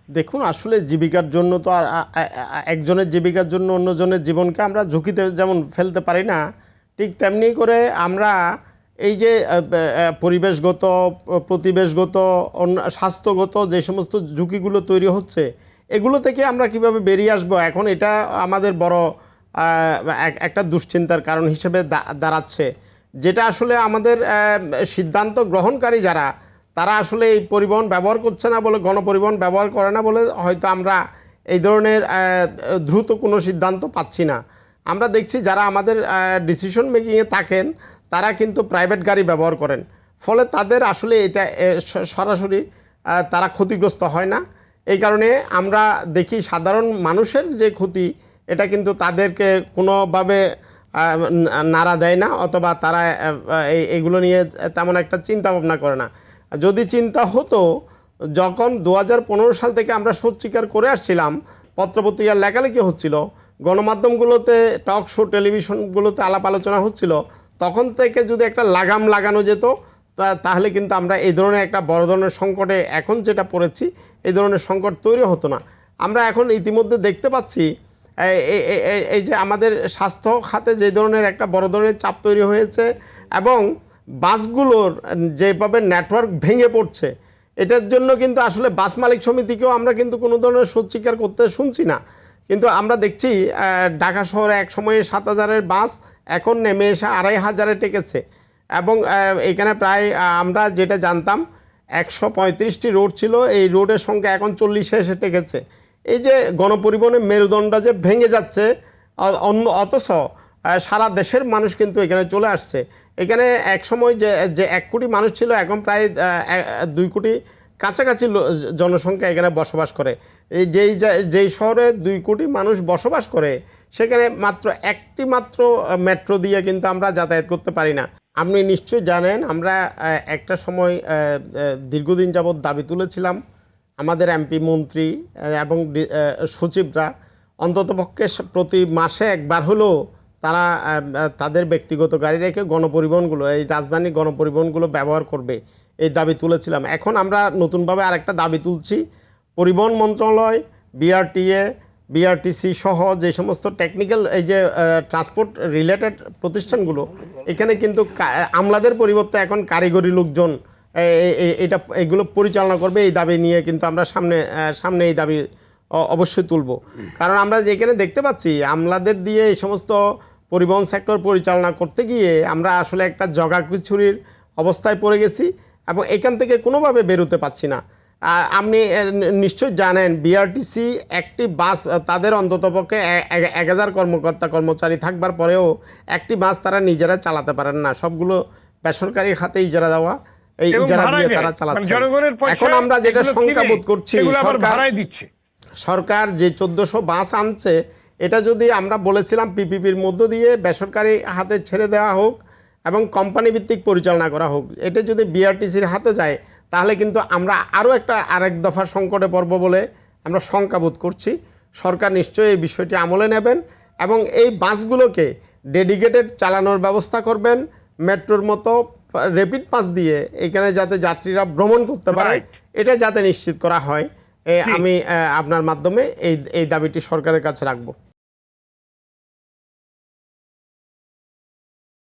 দেখুন আসলে জীবিকার জন্য তো আর একজনের জীবিকার জন্য অন্যজনের জীবনকে আমরা ঝুঁকিতে যেমন ফেলতে পারি না, ঠিক তেমনি করে আমরা এই যে পরিবেশগত, প্রতিবেশগত, স্বাস্থ্যগত যে সমস্ত ঝুঁকিগুলো তৈরি হচ্ছে, এগুলো থেকে আমরা কিভাবে বেরিয়ে আসব, এখন এটা আমাদের বড় একটা দুশ্চিন্তার কারণ হিসেবে দাঁড়াচ্ছে। যেটা আসলে আমাদের সিদ্ধান্ত গ্রহণকারী যারা, তারা আসলে এই পরিবহন ব্যবহার করছে না বলে, গণপরিবহন ব্যবহার করে না বলে হয়তো আমরা এই ধরনের দ্রুত কোনো সিদ্ধান্ত পাচ্ছি না। আমরা দেখছি যারা আমাদের ডিসিশন মেকিংয়ে থাকেন তারা কিন্তু প্রাইভেট গাড়ি ব্যবহার করেন, ফলে তাদের আসলে এটা সরাসরি তারা ক্ষতিগ্রস্ত হয় না। এই কারণে আমরা দেখি সাধারণ মানুষের যে ক্ষতি, এটা কিন্তু তাদেরকে কোনোভাবে নাড়া দেয় না, অথবা তারা এগুলো নিয়ে তেমন একটা চিন্তা ভাবনা করে না। যদি চিন্তা হতো, যখন 2015 সাল থেকে আমরা সোচ স্বীকার করে আসছিলাম, পত্রপত্রিকার লেখালেখি হচ্ছিল, গণমাধ্যমগুলোতে টক শো, টেলিভিশনগুলোতে আলাপ আলোচনা হচ্ছিল, তখন থেকে যদি একটা লাগাম লাগানো যেত, তাহলে কিন্তু আমরা এই ধরনের একটা বড় ধরনের সংকটে এখন যেটা পড়েছি, এই ধরনের সংকট তৈরি হতো না। আমরা এখন ইতিমধ্যে দেখতে পাচ্ছি এই যে আমাদের স্বাস্থ্য খাতে যে ধরনের একটা বড় ধরনের চাপ তৈরি হয়েছে, এবং বাসগুলোর যেভাবে নেটওয়ার্ক ভেঙে পড়ছে, এটার জন্য কিন্তু আসলে বাস মালিক সমিতিকেও আমরা কিন্তু কোনো ধরনের সোচ স্বীকার করতে শুনছি না। কিন্তু আমরা দেখছি ঢাকা শহরে এক সময়ে 7,000-এর বাস এখন নেমে এসে 2,500-এ টেকেছে, এবং এখানে প্রায় আমরা যেটা জানতাম 135টি রোড ছিল, এই রোডের সংখ্যা এখন 40-এ এসে টেকেছে। এই যে গণপরিবহনের মেরুদণ্ড যে ভেঙে যাচ্ছে, অথচ সারা দেশের মানুষ কিন্তু এখানে চলে আসছে। এখানে এক সময় যে 1 কোটি মানুষ ছিল, এখন প্রায় 2 কোটি কাছাকাছি জনসংখ্যা এখানে বসবাস করে। এই যেই শহরে 2 কোটি মানুষ বসবাস করে, সেখানে মাত্র একটি মেট্রো দিয়ে কিন্তু আমরা যাতায়াত করতে পারি না। আপনি নিশ্চয়ই জানেন, আমরা একটা সময় দীর্ঘদিন যাবৎ দাবি তুলেছিলাম, আমাদের এমপি, মন্ত্রী এবং সচিবরা অন্ততপক্ষে প্রতি মাসে একবার হলেও তারা তাদের ব্যক্তিগত গাড়ি রেখে গণপরিবহনগুলো, এই রাজধানী গণপরিবহনগুলো ব্যবহার করবে, এই দাবি তুলেছিলাম। এখন আমরা নতুনভাবে আরেকটা দাবি তুলছি, পরিবহন মন্ত্রণালয়, বিআরটিএ, বিআরটিসি সহ যে সমস্ত টেকনিক্যাল এই যে ট্রান্সপোর্ট রিলেটেড প্রতিষ্ঠানগুলো, এখানে কিন্তু আমলাদের পরিবর্তে এখন কারিগরি লোকজন এগুলো পরিচালনা করবে। এই দাবি নিয়ে কিন্তু আমরা সামনে এই দাবি অবশ্যই তুলব। কারণ আমরা যেখানে দেখতে পাচ্ছি আমলাদের দিয়ে এই সমস্ত পরিবহন সেক্টর পরিচালনা করতে গিয়ে আমরা আসলে একটা জগাখিচুড়ির অবস্থায় পড়ে গেছি, এবং এখান থেকে কোনোভাবে বেরোতে পারছি না। আপনি নিশ্চয় জানেন, বিআরটিসি একটি বাস, তাদের অন্ততপক্ষে 1,000 কর্মচারী থাকবার পরেও একটি বাস তারা নিজেরা চালাতে পারেন না, সবগুলো বেসরকারি খাতে ইজারা দেওয়া, এই ইজারা দিয়ে তারা চালাচ্ছে। এখন আমরা যেটা শঙ্কা বোধ করছি, সরকার যে 1400 বাস আনছে, এটা যদি আমরা বলেছিলাম পিপিপির মধ্য দিয়ে বেসরকারি হাতে ছেড়ে দেওয়া হোক এবং কোম্পানি ভিত্তিক পরিচালনা করা হোক, এটা যদি বিআরটিসির হাতে যায়, তাহলে কিন্তু আমরা আরেক দফা সংকটে পড়ব বলে আমরা শঙ্কা বোধ করছি। সরকার নিশ্চয়ই এই বিষয়টি আমলে নেবেন এবং এই বাসগুলোকে ডেডিকেটেড চালানোর ব্যবস্থা করবেন, মেট্রোর মতো র্যাপিড পাস দিয়ে এখানে যাতে যাত্রীরা ভ্রমণ করতে পারে, এটা যাতে নিশ্চিত করা হয়। আমি আপনার মাধ্যমে এই দাবিটি সরকারের কাছে রাখবো।